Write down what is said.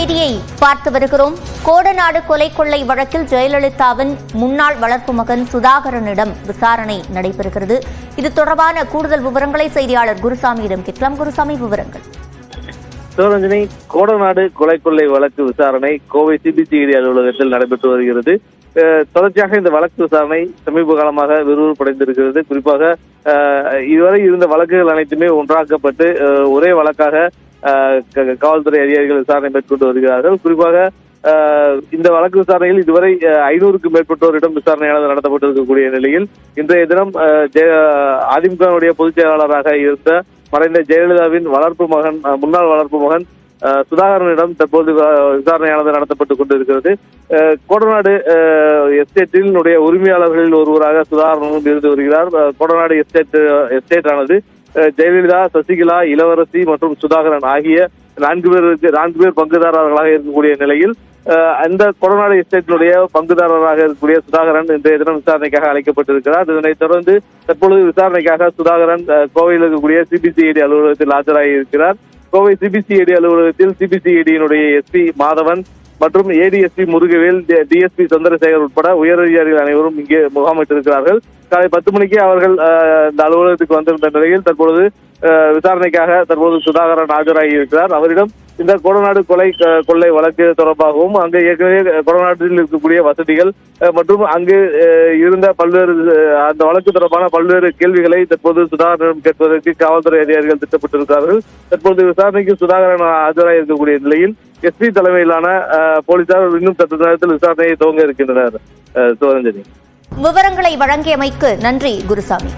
செய்தியை பார்த்து வருகிறோம். கோடநாடு கொலை கொள்ளை வழக்கில் ஜெயலலிதாவின் முன்னாள் வளர்ப்பு மகன் சுதாகரனிடம் விசாரணை நடைபெறுகிறது. இது தொடர்பான கூடுதல் விவரங்களை செய்தியாளர் குருசாமியிடம் கேட்கலாம். குருசாமி, விவரங்கள். சிவரஞ்சனி, கோடநாடு கொலை கொள்ளை வழக்கு விசாரணை கோவை சிபிசிஐடி அலுவலகத்தில் நடைபெற்று வருகிறது. தொடர்ச்சியாக இந்த வழக்கு விசாரணை சமீப காலமாக விறுவிறுப்படைந்திருக்கிறது. குறிப்பாக இதுவரை இருந்த வழக்குகள் அனைத்துமே ஒன்றாக்கப்பட்டு ஒரே வழக்காக காவல்துறை அதிகாரிகள் விசாரணை மேற்கொண்டு வருகிறார்கள். குறிப்பாக இந்த வழக்கு விசாரணையில் இதுவரை 500க்கும் மேற்பட்டோரிடம் விசாரணையானது நடத்தப்பட்டிருக்கக்கூடிய நிலையில் இன்றைய தினம் அதிமுகவுடைய பொதுச் செயலாளராக இருந்த மறைந்த ஜெயலலிதாவின் முன்னாள் வளர்ப்பு மகன் சுதாகரனிடம் தற்போது விசாரணையானது நடத்தப்பட்டுக் கொண்டிருக்கிறது. கோடநாடு எஸ்டேட்டினுடைய உரிமையாளர்களில் ஒருவராக சுதாகரனும் இருந்து வருகிறார். கோடநாடு எஸ்டேட் ஆனது ஜெயலலிதா, சசிகலா, இளவரசி மற்றும் சுதாகரன் ஆகிய 4 பேர் பங்குதாரர்களாக இருக்கக்கூடிய நிலையில் அந்த கோடநாடு எஸ்டேட்டினுடைய பங்குதாரராக இருக்கக்கூடிய சுதாகரன் இன்றைய தினம் விசாரணைக்காக அழைக்கப்பட்டிருக்கிறார். இதனைத் தொடர்ந்து தற்பொழுது விசாரணைக்காக சுதாகரன் கோவையில் இருக்கக்கூடிய சிபிசிஐடி அலுவலகத்தில் ஆஜராகி இருக்கிறார். கோவை சிபிசிஐடி அலுவலகத்தில் சிபிசிஐடியினுடைய எஸ்பி மாதவன் மற்றும் ஏடிஎஸ்பி முருகவேல், டிஎஸ்பி சந்திரசேகர் உட்பட உயரதிகாரிகள் அனைவரும் இங்கே முகாமிட்டிருக்கிறார்கள். காலை 10 மணிக்கு அவர்கள் இந்த அலுவலகத்துக்கு வந்திருந்த நிலையில் தற்பொழுது விசாரணைக்காக சுதாகரன் ஆஜராகி இருக்கிறார். அவரிடம் இந்த கோடநாடு கொள்ளை வழக்கு தொடர்பாகவும் அங்கு ஏற்கனவே கோடநாட்டில் இருக்கக்கூடிய வசதிகள் மற்றும் அங்கு இருந்த அந்த வழக்கு தொடர்பான பல்வேறு கேள்விகளை தற்போது சுதாகரனிடம் கேட்பதற்கு காவல்துறை அதிகாரிகள் திட்டமிட்டிருக்கிறார்கள். தற்போது விசாரணைக்கு சுதாகரன் ஆஜராகி இருக்கக்கூடிய நிலையில் எஸ்பி தலைமையிலான போலீசார் இன்னும் சற்று நேரத்தில் விசாரணையை துவங்க இருக்கின்றனர். சிவரஞ்சனி, விவரங்களை வழங்கியமைக்கு நன்றி குருசாமி.